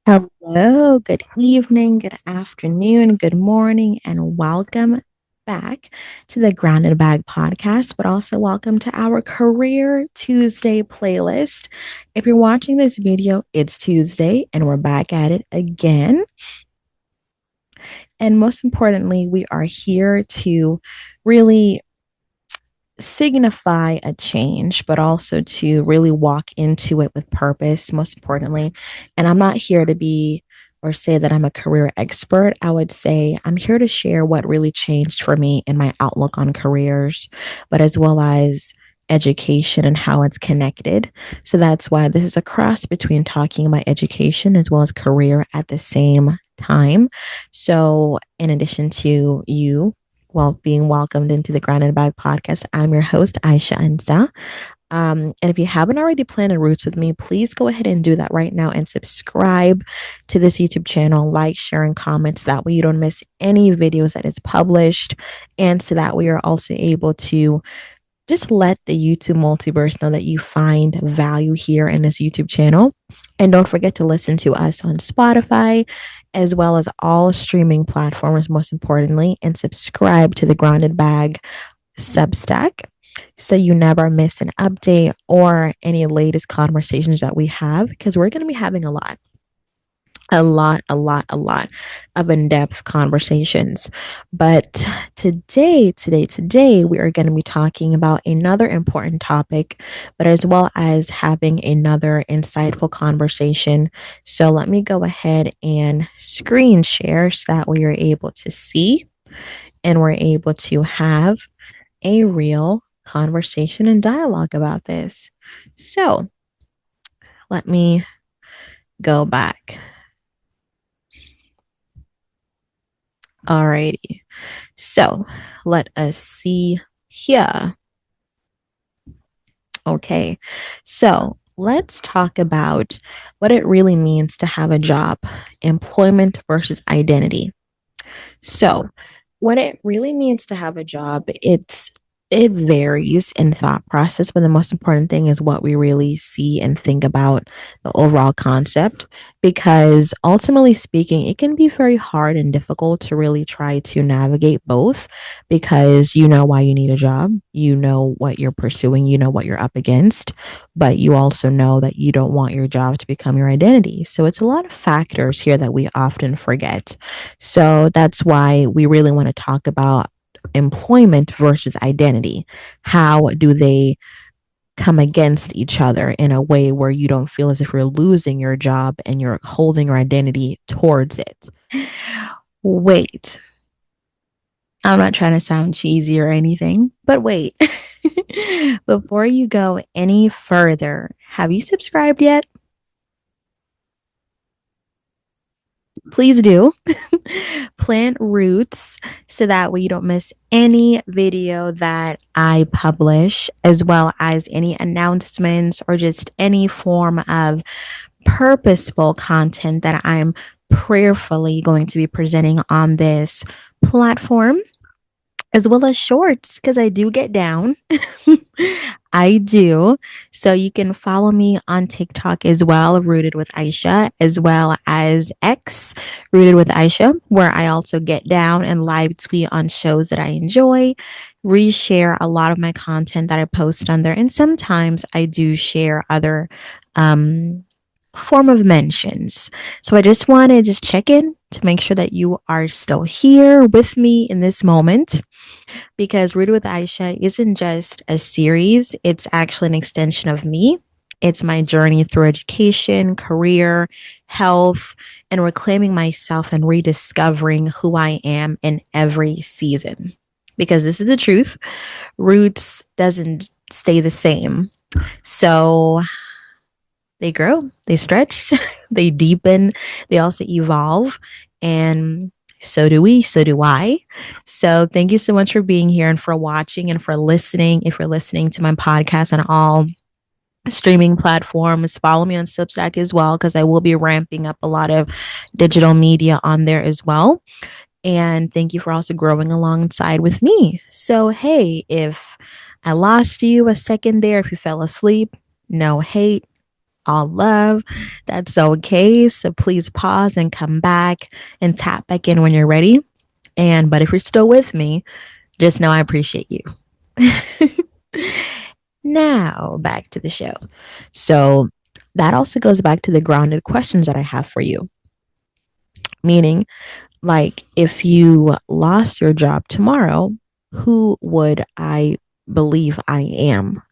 Hello, good evening, good afternoon, good morning, and welcome back to the Grounded Bag podcast, but also welcome to our Career Tuesday playlist. If you're watching this video, it's Tuesday and we're back at it again. And most importantly, we are here to really signify a change, but also to really walk into it with purpose, most importantly. And I'm not here to be or say that I'm a career expert. I would say I'm here to share what really changed for me in my outlook on careers, but as well as education and how it's connected. So that's why this is a cross between talking about education as well as career at the same time. So, in addition to you being welcomed into the Grounded Bag podcast. I'm your host, Aisha Anza. And if you haven't already planted roots with me, please go ahead and do that right now and subscribe to this YouTube channel, like, share, and comment so that way you don't miss any videos that is published. And so that we are also able to just let the YouTube multiverse know that you find value here in this YouTube channel. And don't forget to listen to us on Spotify, as well as all streaming platforms, most importantly, and subscribe to the Grounded Bag Substack so you never miss an update or any latest conversations that we have, because we're going to be having a lot of in-depth conversations. But today, we are going to be talking about another important topic, but as well as having another insightful conversation. So let me go ahead and screen share so that we are able to see and we're able to have a real conversation and dialogue about this. So let me go back. Alrighty. So let us see here. Okay. So let's talk about what it really means to have a job, employment versus identity. So, what it really means to have a job, it varies in thought process, but the most important thing is what we really see and think about the overall concept. Because ultimately speaking, it can be very hard and difficult to really try to navigate both because you know why you need a job, you know what you're pursuing, you know what you're up against, but you also know that you don't want your job to become your identity. So it's a lot of factors here that we often forget. So that's why we really want to talk about employment versus identity. How do they come against each other in a way where you don't feel as if you're losing your job and you're holding your identity towards it? Wait, I'm not trying to sound cheesy or anything, but wait. Before you go any further, have you subscribed yet? Please do. Plant roots so that way you don't miss any video that I publish, as well as any announcements or just any form of purposeful content that I'm prayerfully going to be presenting on this platform, as well as shorts, because I do get down. I do. So you can follow me on TikTok as well, Rooted with Aisha, as well as X, Rooted with Aisha, where I also get down and live tweet on shows that I enjoy, reshare a lot of my content that I post on there. And sometimes I do share other form of mentions. So I just want to just check in to make sure that you are still here with me in this moment, because Rooted with Aisha isn't just a series, it's actually an extension of me. It's my journey through education, career, health, and reclaiming myself and rediscovering who I am in every season. Because this is the truth, roots doesn't stay the same. So they grow, they stretch, they deepen, they also evolve. And so do we, so do I. So thank you so much for being here and for watching and for listening. If you're listening to my podcast on all streaming platforms, follow me on Substack as well, because I will be ramping up a lot of digital media on there as well. And thank you for also growing alongside with me. So, hey, if I lost you a second there, if you fell asleep, no hate. all love. That's okay. So please pause and come back and tap back in when you're ready. And but if you're still with me, just know I appreciate you. Now, back to the show. So, that also goes back to the grounded questions that I have for you. Meaning, like, if you lost your job tomorrow, who would I believe I am?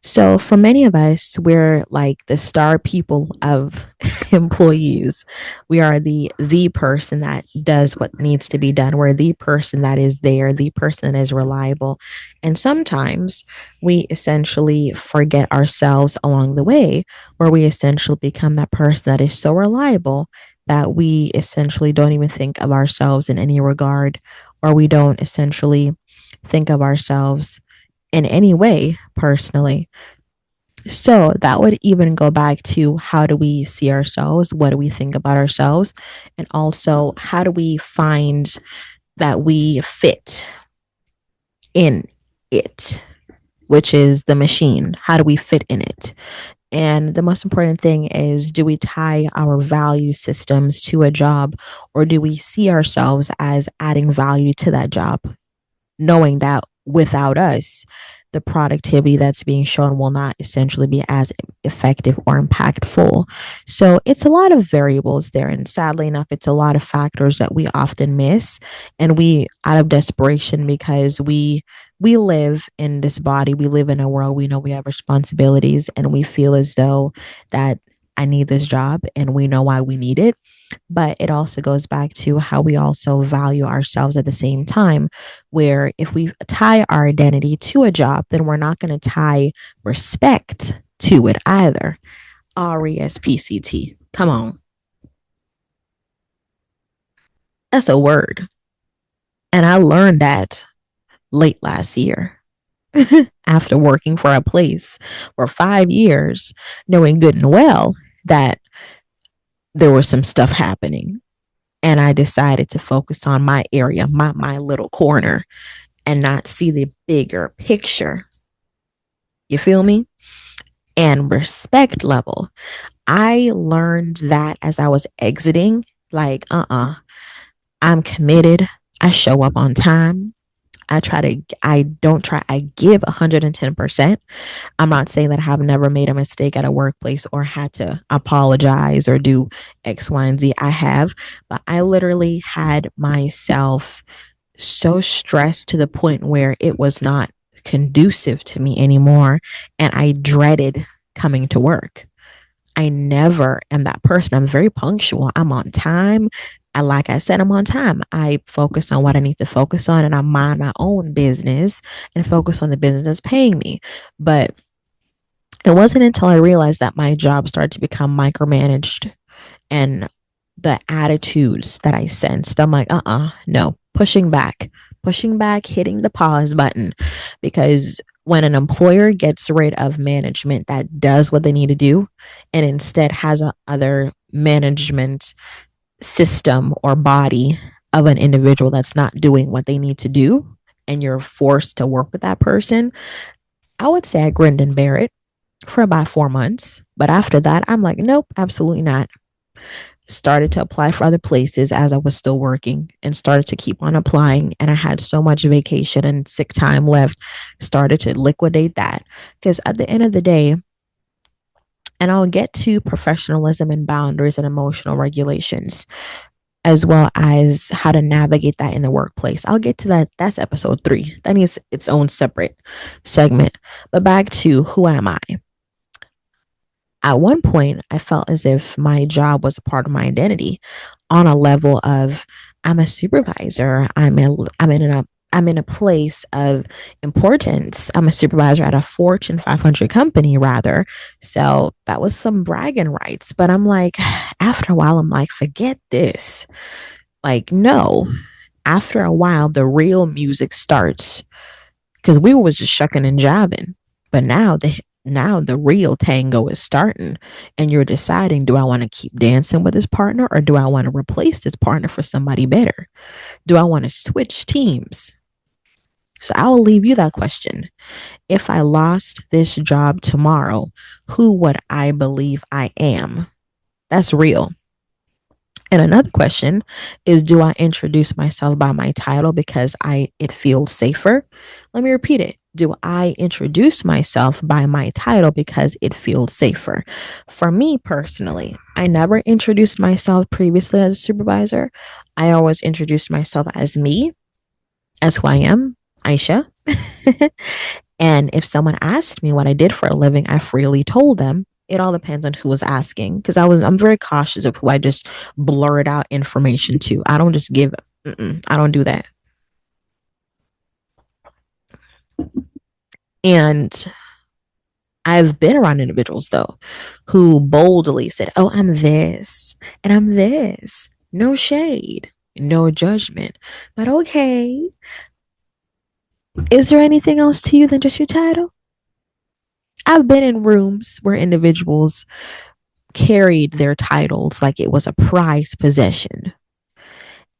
So for many of us, we're like the star people of employees. We are the person that does what needs to be done. We're the person that is there, the person that is reliable. And sometimes we essentially forget ourselves along the way, where we essentially become that person that is so reliable that we essentially don't even think of ourselves in any regard, or we don't essentially think of ourselves in any way personally. So that would even go back to how do we see ourselves? What do we think about ourselves? And also, how do we find that we fit in it, which is the machine? How do we fit in it? And the most important thing is, do we tie our value systems to a job, or do we see ourselves as adding value to that job, knowing that without us, the productivity that's being shown will not essentially be as effective or impactful. So it's a lot of variables there. And sadly enough, it's a lot of factors that we often miss. And we, out of desperation, because we live in this body, we live in a world, we know we have responsibilities, and we feel as though that I need this job and we know why we need it. But it also goes back to how we also value ourselves at the same time, where if we tie our identity to a job, then we're not going to tie respect to it either. RESPCT. Come on. That's a word. And I learned that late last year after working for a place for 5 years, knowing good and well that there was some stuff happening. And I decided to focus on my area, my little corner, and not see the bigger picture. You feel me? And respect level. I learned that as I was exiting, like, I'm committed. I show up on time. I don't try, I give 110%. I'm not saying that I have never made a mistake at a workplace or had to apologize or do X, Y, and Z. I have, but I literally had myself so stressed to the point where it was not conducive to me anymore. And I dreaded coming to work. I never am that person. I'm very punctual. I'm on time. Like I said, I'm on time. I focus on what I need to focus on, and I mind my own business and focus on the business that's paying me. But it wasn't until I realized that my job started to become micromanaged, and the attitudes that I sensed, I'm like, no, pushing back, hitting the pause button. Because when an employer gets rid of management that does what they need to do and instead has a other management system or body of an individual that's not doing what they need to do, and you're forced to work with that person, I would say I grinned and bear it for about 4 months. But after that, I'm like, nope, absolutely not. Started to apply for other places as I was still working, and started to keep on applying. And I had so much vacation and sick time left, started to liquidate that. Because at the end of the day, and I'll get to professionalism and boundaries and emotional regulations, as well as how to navigate that in the workplace. I'll get to that. That's episode 3. That needs its own separate segment. But back to who am I? At one point, I felt as if my job was a part of my identity, on a level of, I'm a supervisor. I'm in a place of importance. I'm a supervisor at a Fortune 500 company, rather. So that was some bragging rights. But I'm like, after a while, I'm like, forget this. Like, no. After a while, the real music starts, because we was just shucking and jiving. But now the real tango is starting, and you're deciding, do I want to keep dancing with this partner, or do I want to replace this partner for somebody better? Do I want to switch teams? So I will leave you that question. If I lost this job tomorrow, who would I believe I am? That's real. And another question is, do I introduce myself by my title because I it feels safer? Let me repeat it. Do I introduce myself by my title because it feels safer? For me personally, I never introduced myself previously as a supervisor. I always introduced myself as me, as who I am, Aisha. And if someone asked me what I did for a living, I freely told them. It all depends on who was asking because I'm very cautious of who I just blurt out information to. I don't just give. I don't do that. And I've been around individuals though who boldly said, "Oh, I'm this and I'm this." No shade, no judgment, but okay. Is there anything else to you than just your title? I've been in rooms where individuals carried their titles like it was a prized possession.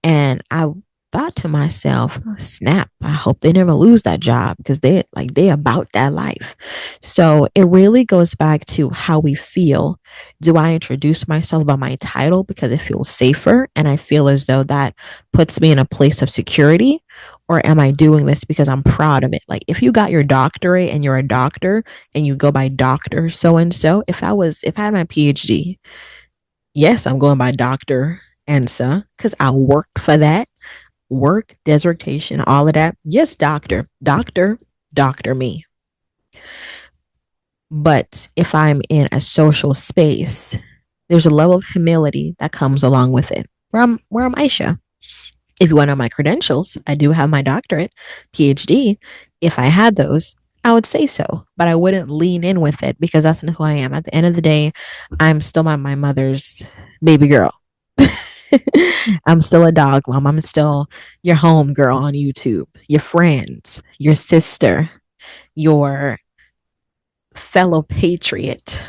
And I thought to myself, oh, snap, I hope they never lose that job because they about that life. So it really goes back to how we feel. Do I introduce myself by my title because it feels safer and I feel as though that puts me in a place of security? Or am I doing this because I'm proud of it? Like if you got your doctorate and you're a doctor and you go by doctor so and so, if I had my PhD, yes, I'm going by Dr. Ensa because I worked for that. Work, dissertation, all of that. Yes, doctor, doctor, doctor me. But if I'm in a social space, there's a level of humility that comes along with it. Where I'm Aisha. If you want to know my credentials, I do have my doctorate, PhD. If I had those, I would say so, but I wouldn't lean in with it because that's not who I am. At the end of the day, I'm still my mother's baby girl. I'm still a dog mom. I'm still your home girl on YouTube, your friends, your sister, your fellow patriot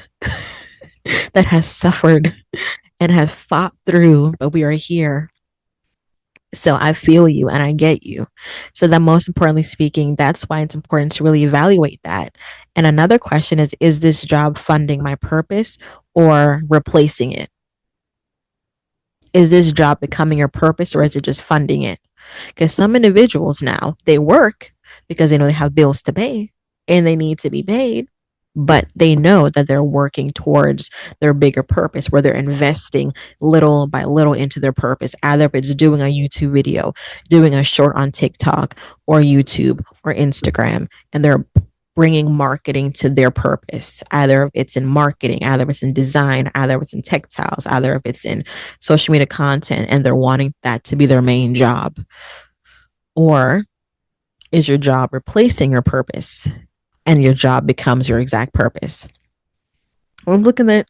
that has suffered and has fought through, but we are here. So I feel you and I get you. So that most importantly speaking, that's why it's important to really evaluate that. And another question is this job funding my purpose or replacing it? Is this job becoming your purpose or is it just funding it? Because some individuals now, they work because they know they have bills to pay and they need to be paid, but they know that they're working towards their bigger purpose where they're investing little by little into their purpose. Either if it's doing a YouTube video, doing a short on TikTok or YouTube or Instagram, and they're bringing marketing to their purpose. Either if it's in marketing, either if it's in design, either if it's in textiles, either if it's in social media content, and they're wanting that to be their main job. Or is your job replacing your purpose and your job becomes your exact purpose? I'm looking at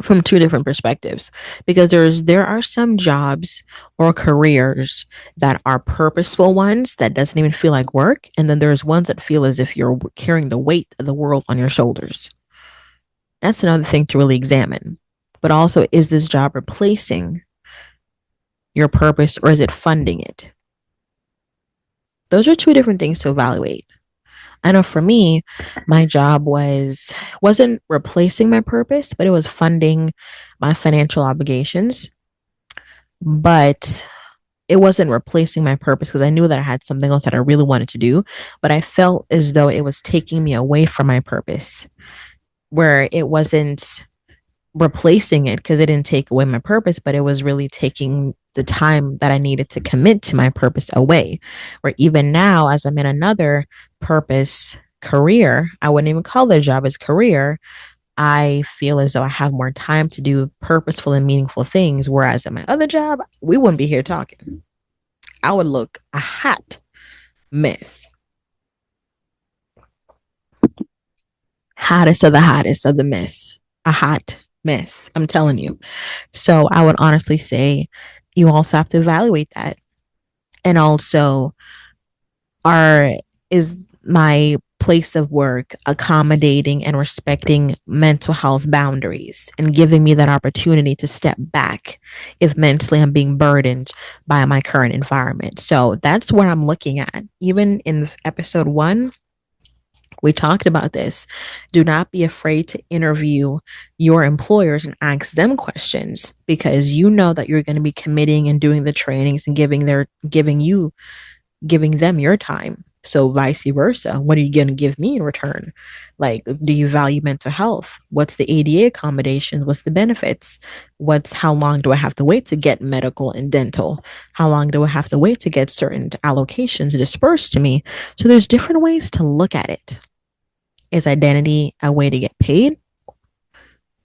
from two different perspectives because there are some jobs or careers that are purposeful ones that doesn't even feel like work, and then there's ones that feel as if you're carrying the weight of the world on your shoulders. That's another thing to really examine. But also, is this job replacing your purpose or is it funding it? Those are two different things to evaluate. I know for me, my job wasn't replacing my purpose, but it was funding my financial obligations. But it wasn't replacing my purpose because I knew that I had something else that I really wanted to do, but I felt as though it was taking me away from my purpose, where it wasn't replacing it because it didn't take away my purpose, but it was really taking the time that I needed to commit to my purpose away. Where even now, as I'm in another purpose career, I wouldn't even call it a job as career. I feel as though I have more time to do purposeful and meaningful things. Whereas at my other job, we wouldn't be here talking. I would look a hot mess. Hottest of the mess. A hot mess. I'm telling you. So I would honestly say you also have to evaluate that. And also, are is my place of work accommodating and respecting mental health boundaries and giving me that opportunity to step back if mentally I'm being burdened by my current environment. So that's what I'm looking at. Even in this episode 1, we talked about this. Do not be afraid to interview your employers and ask them questions, because you know that you're going to be committing and doing the trainings and giving them your time. So vice versa. What are you going to give me in return? Like, do you value mental health? What's the ADA accommodations? What's the benefits? How long do I have to wait to get medical and dental? How long do I have to wait to get certain allocations dispersed to me? So there's different ways to look at it. Is identity a way to get paid?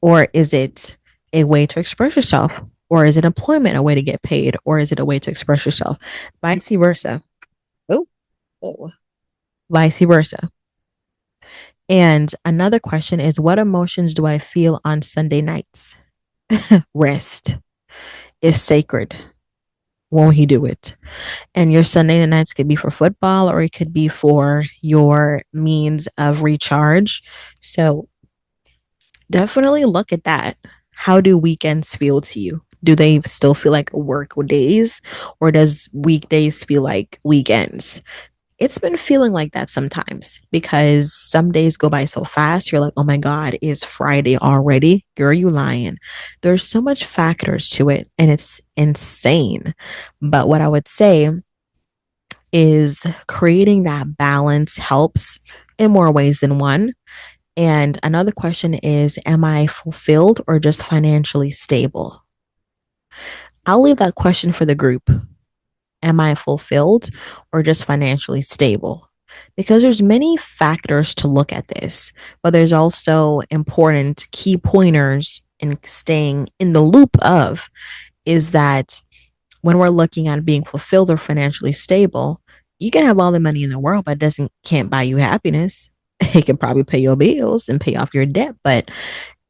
Or is it a way to express yourself? Or is it employment a way to get paid? Or is it a way to express yourself? Vice versa. Oh, oh. Vice versa. And another question is, what emotions do I feel on Sunday nights? Rest is sacred. Won't he do it? And your Sunday nights could be for football, or it could be for your means of recharge. So definitely look at that. How do weekends feel to you? Do they still feel like work days, or does weekdays feel like weekends? It's been feeling like that sometimes, because some days go by so fast. You're like, oh my God, it's Friday already. Girl, you lying. There's so much factors to it, and it's insane. But what I would say is creating that balance helps in more ways than one. And another question is, am I fulfilled or just financially stable? I'll leave that question for the group. Am I fulfilled or just financially stable? Because there's many factors to look at this, but there's also important key pointers in staying in the loop of, is that when we're looking at being fulfilled or financially stable, you can have all the money in the world, but it doesn't can't buy you happiness. It can probably pay your bills and pay off your debt, but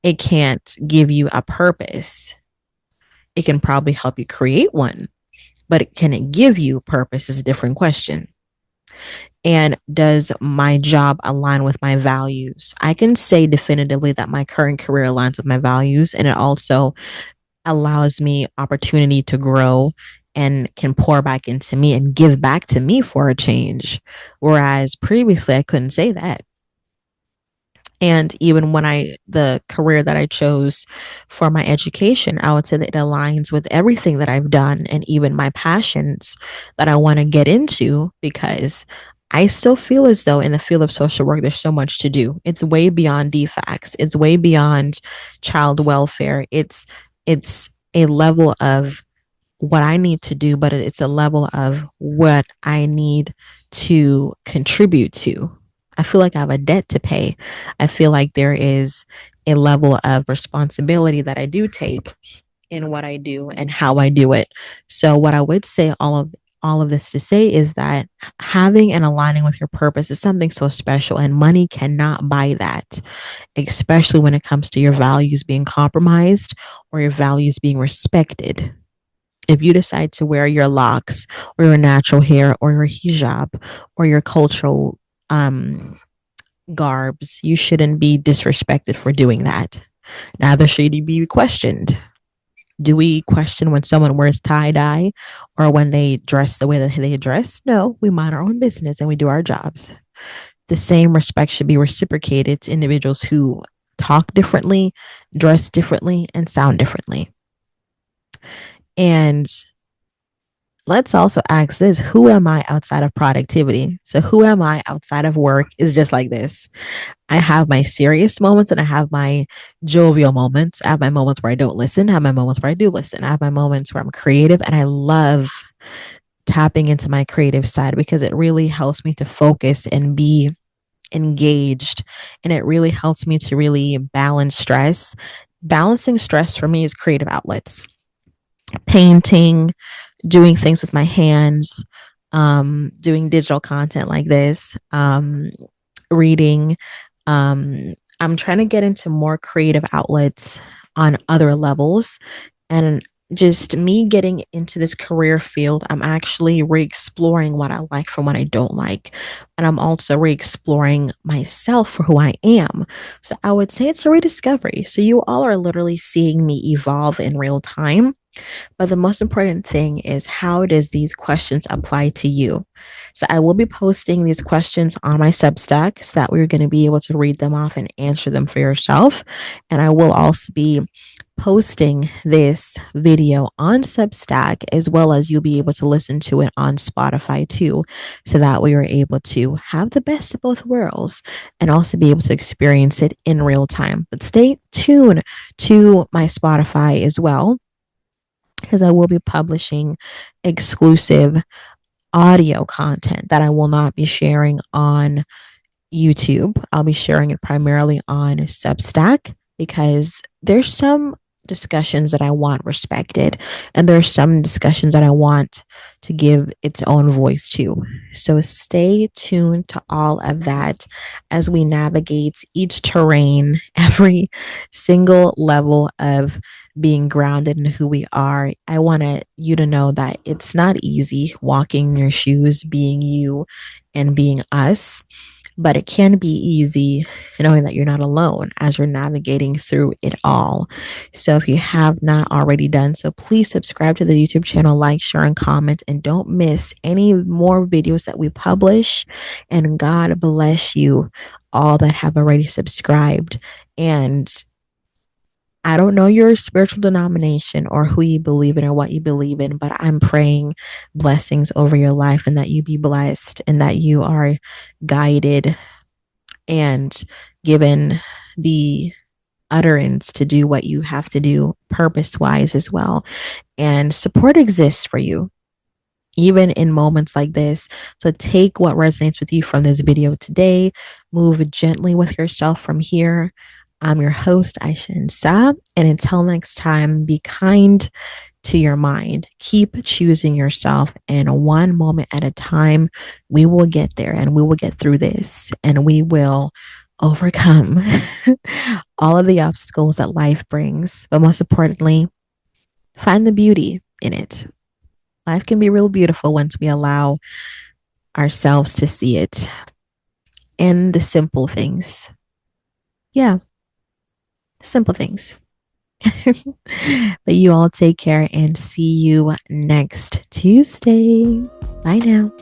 it can't give you a purpose. It can probably help you create one, but can it give you purpose is a different question. And does my job align with my values? I can say definitively that my current career aligns with my values, and it also allows me opportunity to grow and can pour back into me and give back to me for a change. Whereas previously I couldn't say that. And even when the career that I chose for my education, I would say that it aligns with everything that I've done and even my passions that I want to get into, because I still feel as though in the field of social work, there's so much to do. It's way beyond DFACS. It's way beyond child welfare. It's a level of what I need to do, but it's a level of what I need to contribute to. I feel like I have a debt to pay. I feel like there is a level of responsibility that I do take in what I do and how I do it. So what I would say all of this to say is that having and aligning with your purpose is something so special, and money cannot buy that, especially when it comes to your values being compromised or your values being respected. If you decide to wear your locks or your natural hair or your hijab or your cultural garbs, you shouldn't be disrespected for doing that. Neither should you be questioned. Do we question when someone wears tie dye or when they dress the way that they dress? No, we mind our own business and we do our jobs. The same respect should be reciprocated to individuals who talk differently, dress differently, and sound differently. And let's also ask this: who am I outside of productivity? So, who am I outside of work is just like this. I have my serious moments and I have my jovial moments. I have my moments where I don't listen. I have my moments where I do listen. I have my moments where I'm creative, and I love tapping into my creative side because it really helps me to focus and be engaged. And it really helps me to really balance stress. Balancing stress for me is creative outlets, painting, doing things with my hands, doing digital content like this, reading. I'm trying to get into more creative outlets on other levels. And just me getting into this career field, I'm actually re exploring what I like from what I don't like. And I'm also re exploring myself for who I am. So I would say it's a rediscovery. So you all are literally seeing me evolve in real time. But the most important thing is, how does these questions apply to you? So I will be posting these questions on my Substack so that we're going to be able to read them off and answer them for yourself. And I will also be posting this video on Substack, as well as you'll be able to listen to it on Spotify too, so that we are able to have the best of both worlds and also be able to experience it in real time. But stay tuned to my Spotify as well, because I will be publishing exclusive audio content that I will not be sharing on YouTube. I'll be sharing it primarily on Substack because there's some discussions that I want respected, and there's some discussions that I want to give its own voice to. So stay tuned to all of that as we navigate each terrain, every single level of being grounded in who we are. I want you to know that it's not easy walking in your shoes, being you and being us, but it can be easy knowing that you're not alone as you're navigating through it all. So if you have not already done so, please subscribe to the YouTube channel, like, share, and comment, and don't miss any more videos that we publish. And God bless you all that have already subscribed. And I don't know your spiritual denomination or who you believe in or what you believe in, but I'm praying blessings over your life and that you be blessed and that you are guided and given the utterance to do what you have to do purpose wise as well. And support exists for you, even in moments like this. So take what resonates with you from this video today, move gently with yourself from here. I'm your host, Aisha Insa, and until next time, be kind to your mind. Keep choosing yourself, and one moment at a time, we will get there and we will get through this and we will overcome all of the obstacles that life brings. But most importantly, find the beauty in it. Life can be real beautiful once we allow ourselves to see it in the simple things. Yeah, simple things. But you all take care and see you next Tuesday. Bye now.